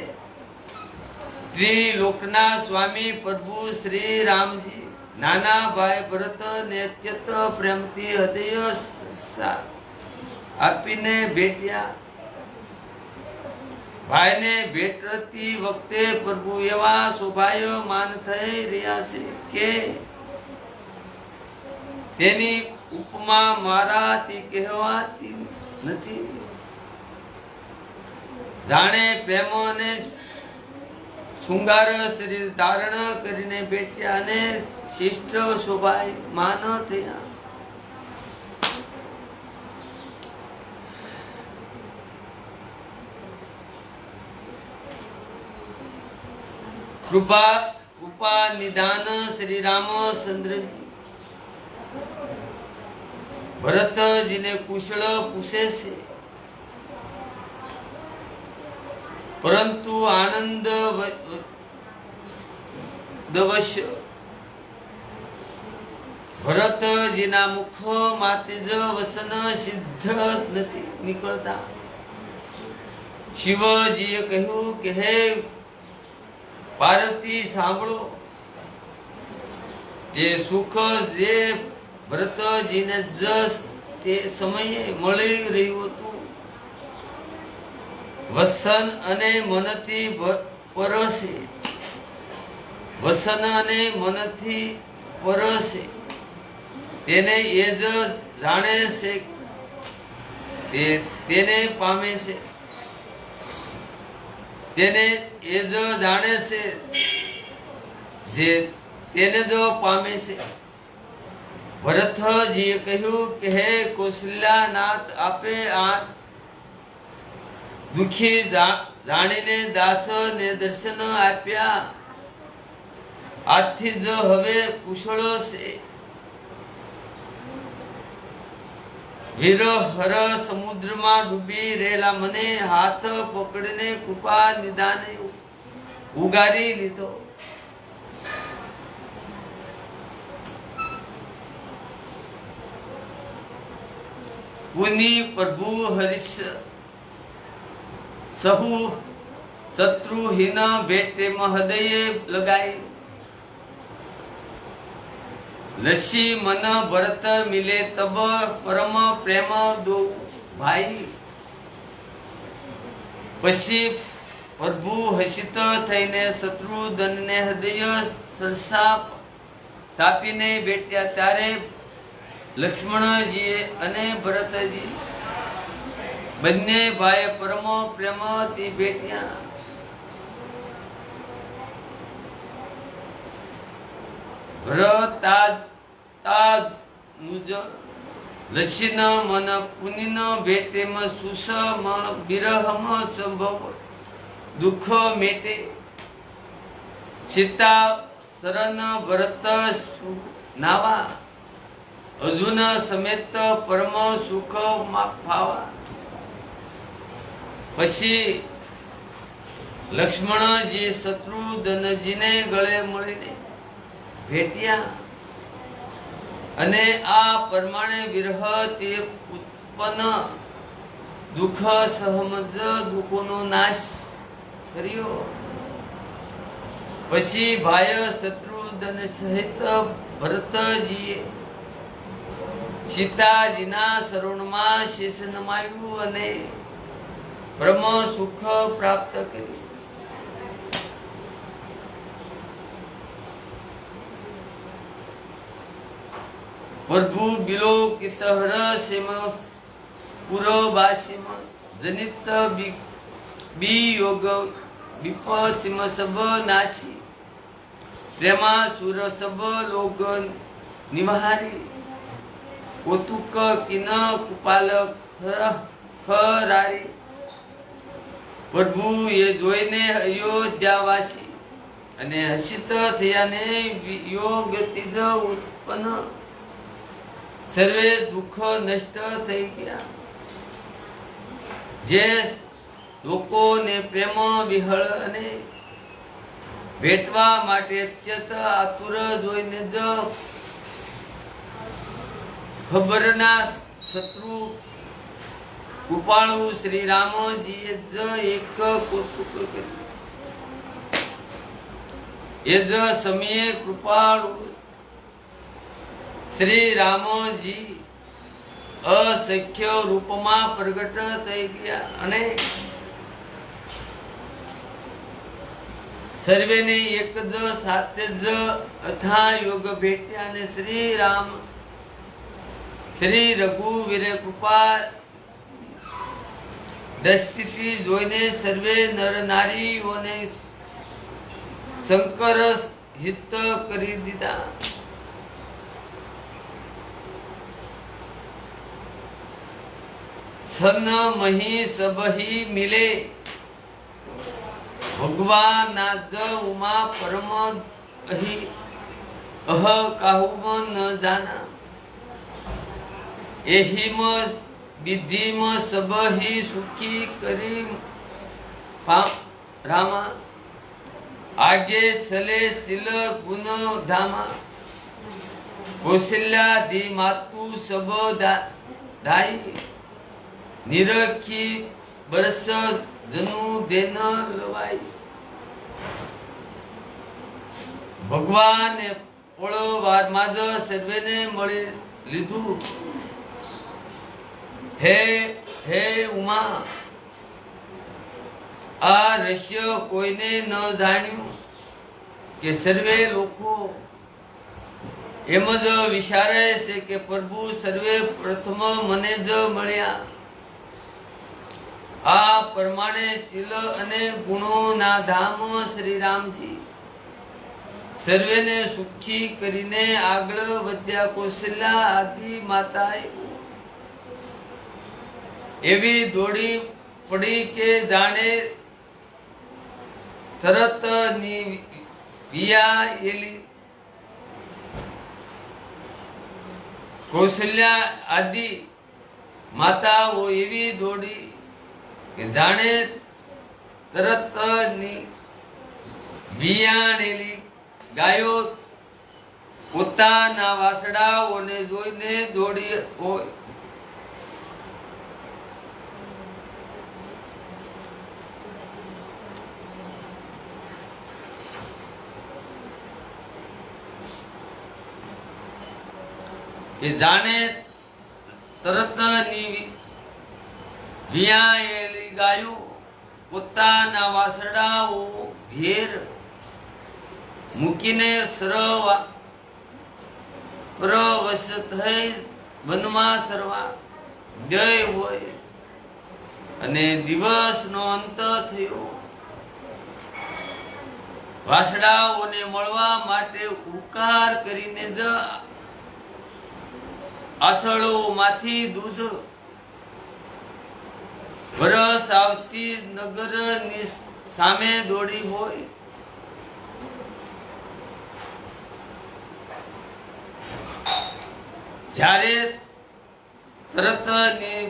ત્રિલોકના સ્વામી પ્રભુ શ્રી રામજી નાના ભાઈ ભરત ને અત્યંત પ્રેમથી હૃદય આપીને ભેટ્યા. ભાઈને ભેટતી વખતે પ્રભુ એવા શોભાયમાન થઈ રહ્યા છે કે તેની ઉપમા મારાથી કહેવાતી નથી. જાણે પ્રેમ અને શૃંગાર શરીર ધારણ કરીને બેઠ્યા અને શિષ્ટ શોભાયમાન થયા. કૃપા નિદાન શ્રી રામચંદ્રજી ભરતજીને કુશળ પૂછે છે, પરંતુ આનંદ દવશ ભરતજીના મુખમાંથી જ વસન સિદ્ધ નથી નીકળતા. શિવજીએ કહ્યું કે હે પાર્વતી સાંભળો, તે સુખ જે ભરતજીને જ તે સમયે મળી રહ્યું હતું, વસન અને મનથી પરસે, વસન અને મનથી પરસે, તેને એ જ જાણે છે, તેને પામે છે, તેને એ જ જાણે છે જે તેને જ પામે છે. ભરતજીએ કહ્યું કે હે કૌશલ્યાનાથ, આપે આ દુખી જાણીને દાસ ને દર્શન આપ્યા. આજથી જ હવે કુશળ છે. વિરહર સમુદ્રમાં ડૂબી રહેલા મને હાથ પકડીને કૃપા નિદાને ઉગારી લીધો. પુની પ્રભુ હરીશ સહુ શત્રુહીન ભેટે હૃદય લગાય. લસી મન ભરત મિલે તબ પરમ પ્રેમ દો ભાઈ. પછી પ્રભુ હસિત થઈને શત્રુધનને હૃદય સરસા તાપીને બેઠ્યા. ત્યારે લક્ષ્મણજી અને ભરતજી બંને ભાઈ પરમ પ્રેમથી બેઠ્યા. લસીન મન પુનિન ભેટેમ સુસમ વિરહમ સંભવ દુઃખ મેટે સીતા શરણ ભરત નાવા અર્જુન સમેત પરમ સુખ ફાવા. પછી લક્ષ્મણજી શત્રુઘ્નજીને ગળે મળીને ભેટ્યા અને આ પ્રમાણે વિરહથી ઉત્પન્ન દુઃખ સહમદ દુઃખોનો નાશ કર્યો. પછી ભાઈ શત્રુઘ્ન સહિત ભરતજીએ સીતાજીના શરણમાં શીશ નમાવ્યું અને પરમ સુખ પ્રાપ્ત કર્યું. પ્રભુ બિલોકિત હરસિમ પુરવાસીમ જનિત વિયોગ વિપતિમ સબ નાશી પ્રેમા સુર સબ લોગ નિવારી કોતુક કિન કુપાલ ખરારી. પ્રભુ એ જોઈને અયોધ્યાવાસી અને હસિત થયાને વિયોગથી જ ઉત્પન્ન સર્વે દુઃખ નષ્ટ થઈ ગયા. જે લોકોને પ્રેમ વિહળ અને ભેટવા માટે અત્યંત આતુર જોઈને જ ખબરના શત્રુ કૃપાળુ શ્રી રામજીએ જ એક કૌતુક કર્યું. એ જ સમયે કૃપાળુ શ્રી રામજી અશક્ય રૂપમાં પ્રગટ થઈ ગયા અને સર્વેને એક જ સાથે જ અથા યોગ ભેટ્યા અને શ્રી રઘુવીરે કૃપા દ્રષ્ટિથી જોઈને સર્વે નર નારીઓને શંકર હિત કરી દીધા. સન મહી સબહી મિલે ભગવાન નાદ ઉમા પરમ અહી અહ કાહુમ ન જાના એહિમ વિધિમ સબહી સુખી કરી રામા આગે સલે શિલ ગુણ ધામા કૌશલ્યા ધી માતુ સબ દાઈ નિરખી બરસ જનુ દેન લવાઈ. ભગવાને પોળો વારમાં જ સર્વેને મળી લીધું. હે હે ઉમા, આ રહસ્ય કોઈને ન જાણ્યું કે સર્વે લોકો એમ જ વિચારે છે કે પ્રભુ સર્વે પ્રથમ મને જ મળ્યા. આ પ્રમાણે શીલ અને ગુણોના ધામ શ્રી રામજી સર્વેને સુખી કરીને આગળ વધ્યા. કૌશલ્યા આદિ માતાએ એવી દોડી પડી કે જાણે તરત ની વિયાયેલી. કૌશલ્યા આદિ માતાઓ એવી દોડી કે જાણે તરત ની વિયાણેલી ગાયો પોતાના વાસડાઓને જોઈને દોડી હોય. એ જાણે તરત ની વિયાયેલી ગાયો પોતાના વાસડાઓ ઘેર મૂકીને પરવશ થઈ વનમાં સરવા ગઈ હોય અને દિવસનો અંત થયો. વાસડાઓને મળવા માટે ઉકાર કરીને જ આસળોમાંથી દૂધ વરસ આવતી નગરની સામે દોડી હોય, જ્યારે તરત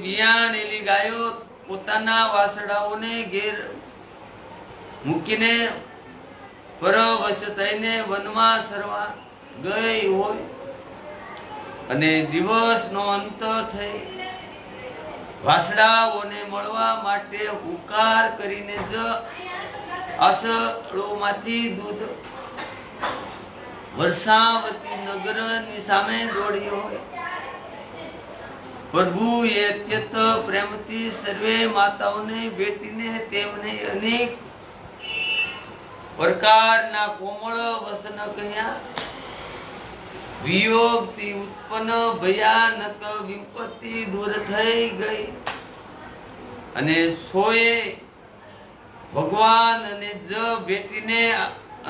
વિયાણેલી ગાયો પોતાના વાસડાઓને ઘેર મૂકીને પરવશ થઈને વનમાં સરવા ગઈ હોય અને દિવસનો અંત થઈ વાસડાઓને મળવા માટે હુંકાર કરીને જ આસળોમાંથી દૂધ વર્ષાવતી નગરની સામે દોડી હોય, પ્રભુએ અત્યંત પ્રેમથી સર્વે માતાઓને ભેટીને તેમને અનેક પ્રકારના કોમળ વસન કહ્યા. વિયોગથી ઉત્પન્ન ભયાનક વિપત્તિ દૂર થઈ ગઈ અને સોએ ભગવાનને જ ભેટીને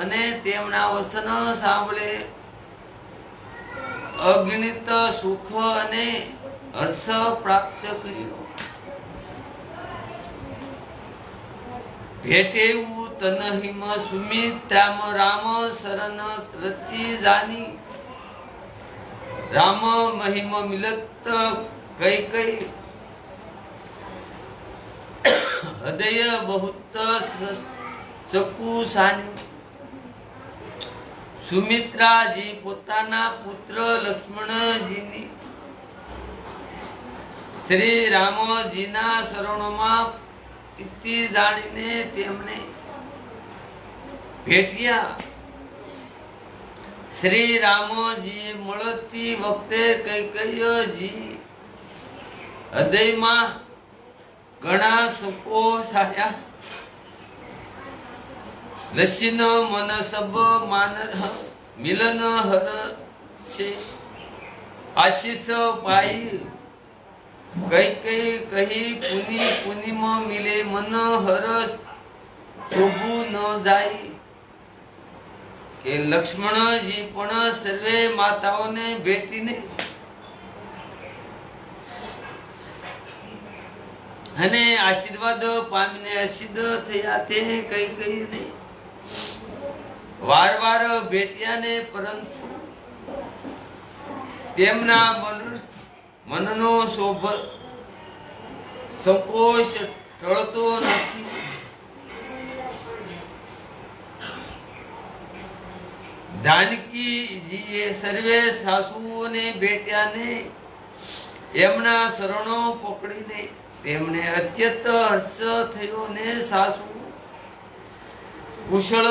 અને તેમના વસન સાંભળે અગણિત સુખ અને હર્ષ પ્રાપ્ત કર્યો. ભેટેવું તનહિમ સુમિત્રામ રામ શરણ રતિ જાની, રામ મહિમ મિલત કઈ કઈ હૃદય બહુત સકુશાની. સુમિત્રાજી પોતાના પુત્ર લક્ષ્મણજીની શ્રી રામજીના શરણોમાં પ્રીતિ જાણીને તેમને ભેટ્યા. શ્રી રામજી મળતી વખતે કૈકેયીજી હૃદયમાં ઘણા સંકોચ આવ્યા. લસીન મન સબ માન મિલન હર છે આશીષ પાઈ કઈ કહી પુની પુનીમાં મિલે મન હર શોભું ન જાય. કે લક્ષ્મણજી પણ સર્વે માતાઓને ભેટીને અને આશીર્વાદ પામીને અસિદ્ધ થયા. તે કઈ નહીં વાર ભેટ્યા ને, પરંતુ તેમના મનનો સંકોચ ટળતો નથી. જાનકીજીએ સર્વે સાસુઓને ભેટ્યા ને એમના શરણો પકડીને તેમને અત્યંત હર્ષ થયો ને સાસુ કુશળ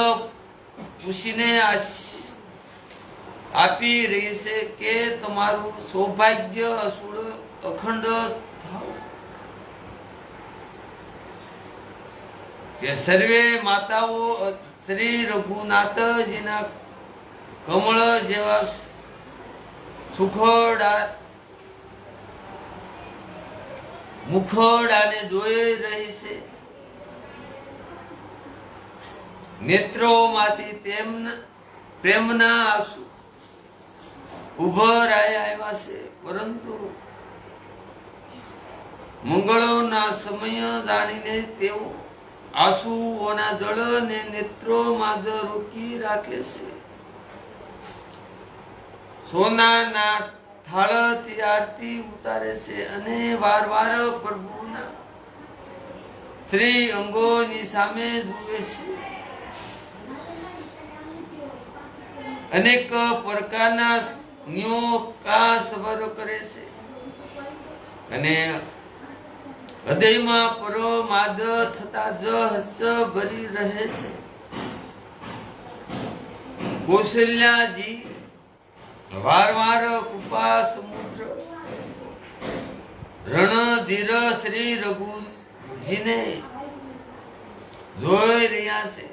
પૂછીને આપી રહી છે કે તમારું સૌભાગ્ય અસુળ અખંડ થાવ. કે સર્વે માતાઓ શ્રી રઘુનાથજીના કમળ જેવા સુખોડા મુખોડાને જોઈ રહી છે. નેત્રોમાંથી તેમના પ્રેમના આંસુ ઉભરાયા આવ્યા છે, પરંતુ મંગળોના સમય જાણીને તેઓ આંસુઓના જળને નેત્રોમાં જ રોકી રાખે છે. સોનાના થાળથી આરતી ઉતારે છે અને વાર પ્રભુના શ્રી અંગોની સામે જુએ છે. અનેક પ્રકારના ન્યોકા સબર કરે છે અને હૃદયમાં પરમાદ થતા જ હર્ષ ભરી રહે છે. કૌશલ્યાજી વાર કૃપા સમુદ્ર રણધીર શ્રી રઘુજીને જોઈ રહ્યા છે.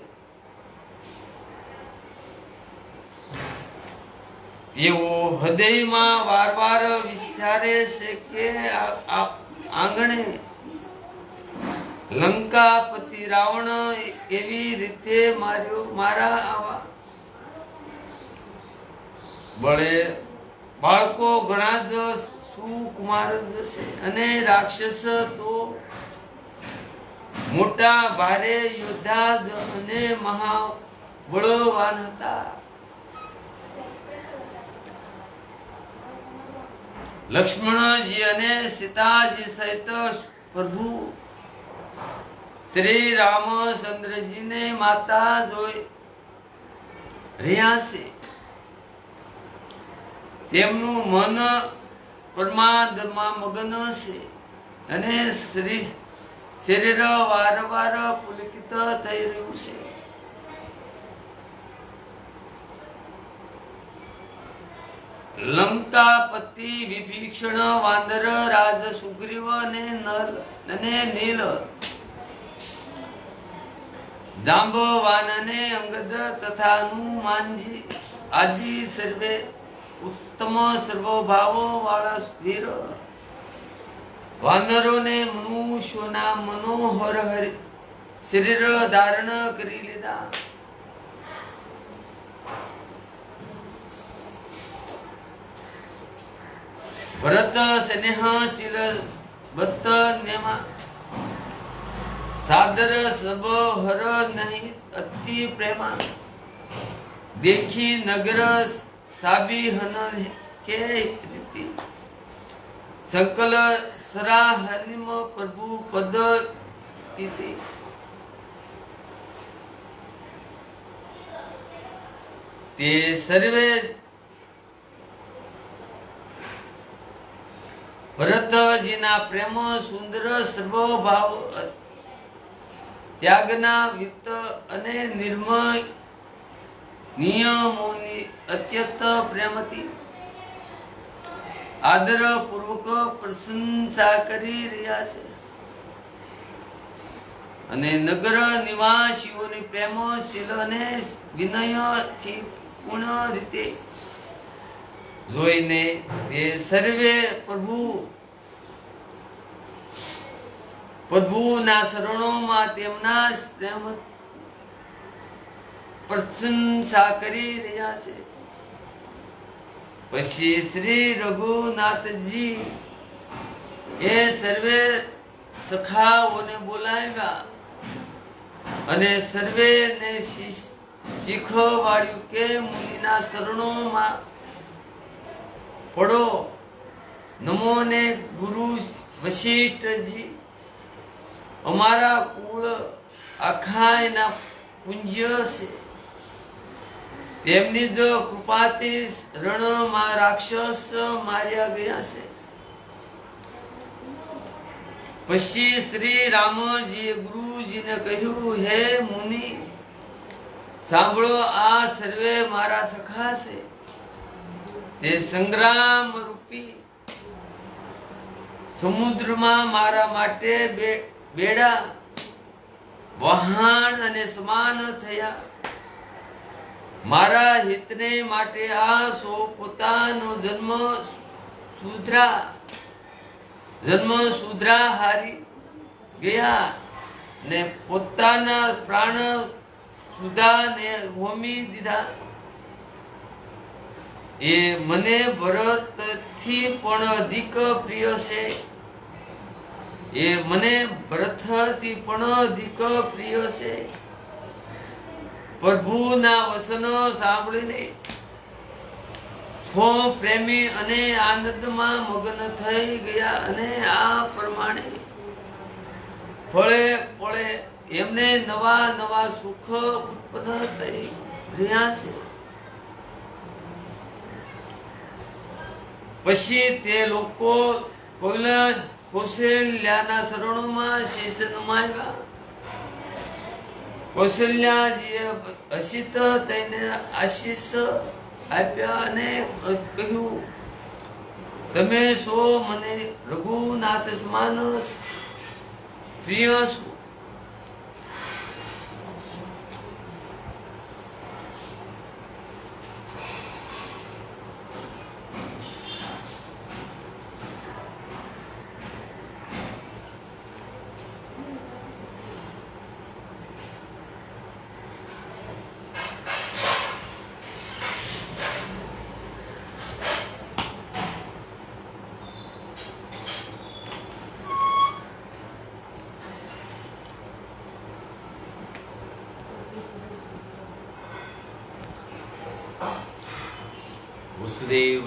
તેઓ હૃદયમાં વાર વિચારે છે કે આંગણે લંકાપતિ રાવણ એવી રીતે માર્યો, મારા આવા બાળકો ઘણા જ સુકુમાર જશે અને રાક્ષસ તો મોટા ભારે યોદ્ધા અને મહાબળવાન હતા. લક્ષ્મણજી અને સીતાજી સહિત પ્રભુ શ્રી રામચંદ્રજીને માતા જોઈ રહ્યા છે. તેમનું મન પરમાત્મામાં મગન છે અને શરીર વારંવાર પુલકિત થઈ રહ્યું છે. લંકાપતિ વિભીષણ, વાંદર રાજ સુગ્રીવ અને નલ અને નીલ, જાંબવાન અને અંગદ તથા હનુમાનજી આદિ સર્વે ઉત્તમ સર્વભાવો વાળા વીર વાનરોને મનુષ્યોના મનોહર શરીર ધારણ કરી લીધા. ભરત સ્નેહશીલ ભક્ત નેમા સાદર સબ હર નહીં અતિ પ્રેમા દેખી નગર સાબી હન કે રીતિ સંકલ સરાહનિમ પ્રભુ પદ ઇતિ. તે સર્વે ભરતજીના પ્રેમ સુંદર સર્વભાવ ત્યાગના વિત્ત અને નિર્મય નિયમોની અત્યંત પ્રેમથી આદર પૂર્વક પ્રશંસા કરી રહ્યા છે અને નગર નિવાસીઓની પ્રેમશીલ અને વિનયથી પૂર્ણ રીતે જોઈને તે સર્વે પ્રભુના શરણોમાં તેમના પ્રેમ પ્રશંસા કરી રહ્યા છે. પછી શ્રી રઘુનાથજી એ સર્વે સખાઓને બોલાવ્યા અને સર્વેને શીખવાડ્યું કે મુનિના શરણોમાં પડો. નમો ને ગુરુ વશિષ્ઠજી, અમારા કુળ આખાયના પુંજ્ય છે. તેમની જ કૃપાથી રણમાં રાક્ષસ માર્યા ગયા છે. પછી શ્રી રામજીએ ગુરુજીને કહ્યું, હે મુનિ, સાંભળો, આ સર્વે મારા સખા છે. તે સંગ્રામ રૂપી સમુદ્રમાં મારા માટે બેડા વહાણ અને સમાન થયા. મારા હિતને માટે આ સો પોતાનો જન્મ સુધરા હારી ગયા ને પોતાના પ્રાણ સુધાને હોમી દીધા. એ મને ભરતથી પણ અધિક પ્રિય છે. એ મને ભરતથી પણ અધિક પ્રિય છે. પ્રભુના વસનો સાંભળીને હો પ્રેમી અને આનંદમાં મગ્ન થઈ ગયા અને આ પ્રમાણે ફળે ફળે એમને નવા નવા સુખ ઉત્પન્ન થઈ રહ્યા છે. પછી તે લોકો કૌશલ્યાના શરણોમાં શીશ નમાવ્યા. કૌશલ્યાજીએ હસિત થઈને આશીષ આપ્યા અને કહ્યું, તમે સો મને રઘુનાથ સમાન પ્રિય છો.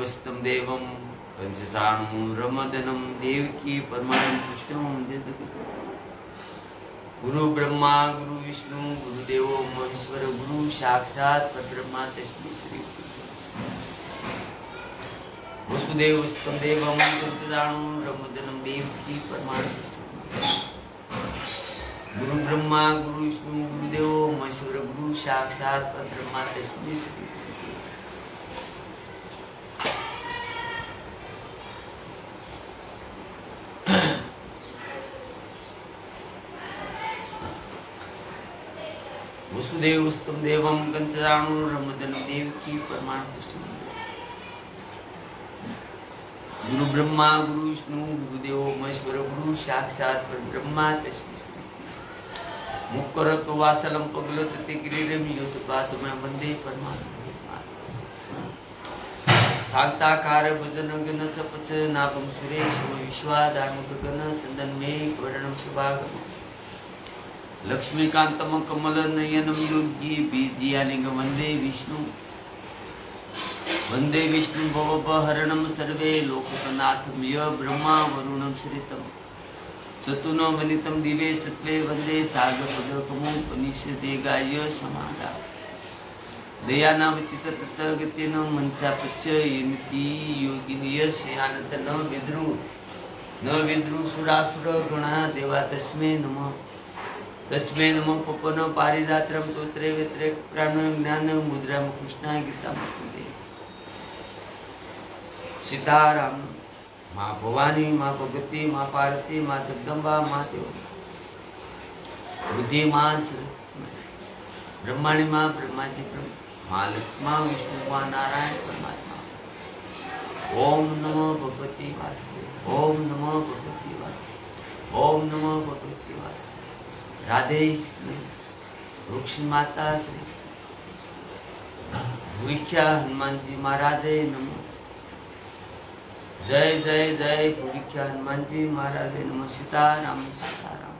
वसुदेवस्तं देवं कंसचाणूरमर्दनं देवकी परमानंदं कृष्णं वन्दे जगद्गुरुं। गुरु ब्रह्मा गुरु विष्णु गुरुदेव महेश्वर गुरु साक्षात् परब्रह्म तस्मै श्री वसुदेवस्तं देवं कंसचाणूरमर्दनं देवकी परमानंदं गुरु ब्रह्मा गुरु विष्णु गुरुदेव महेश्वर गुरु साक्षात् परब्रह्म तस्मै श्री वसुदेवस्तं देवं कंसचाणूरमर्दनं देवकी परमानंदं गुरु ब्रह्मा गुरु विष्णु गुरुदेव महेश्वर गुरु साक्षात् परब्रह्म तस्मै श्री मुक्करतो वासलं पगलत ते गिरिरम योतपातमय वंदे परमानंदं शांताकार भजन गण सपच नाभं सुरेश विश्वादानुक गण संदन मे वर्णम शुभागम लक्ष्मीकांतम कमल नयनम योगी बीदियालिंग वंदे विष्णु भवभहरणम सर्वे लोकनाथम य ब्रह्मा वरुणम श्रितम सतुनो वनितम दिवे सत्वे वंदे सागरपदकमो पनिषदे गाय समादा दयानावचित तत्गतेन मंचापच्च यनिति योगिनि यशयानत न विद्रु सुरासुर गणा देवा तस्मै नमः पपन पारिजात्रम तोत्रे वित्रे प्राण ज्ञान मुद्रा कृष्णा गीता मुकुंदे सीताराम माँ भवानी माँ भगवती माँ पार्वती माँ जगदम्बा माँ देव बुद्धिमान ब्रह्माणी माँ ब्रह्माजी ब्रह्म माँ लक्ष्मा विष्णु माँ नारायण परमात्मा। ओम नमो भगवती वासुदेव ओम नमो भगवती वासुदेव ओम नमो भगवती वासुदेव। राधे वृक्ष माता श्री भूख्या हनुमान जी महाराज नमो। जय जय जय भूख्या हनुमान जी महाराज नमो। सीताराम सीताराम।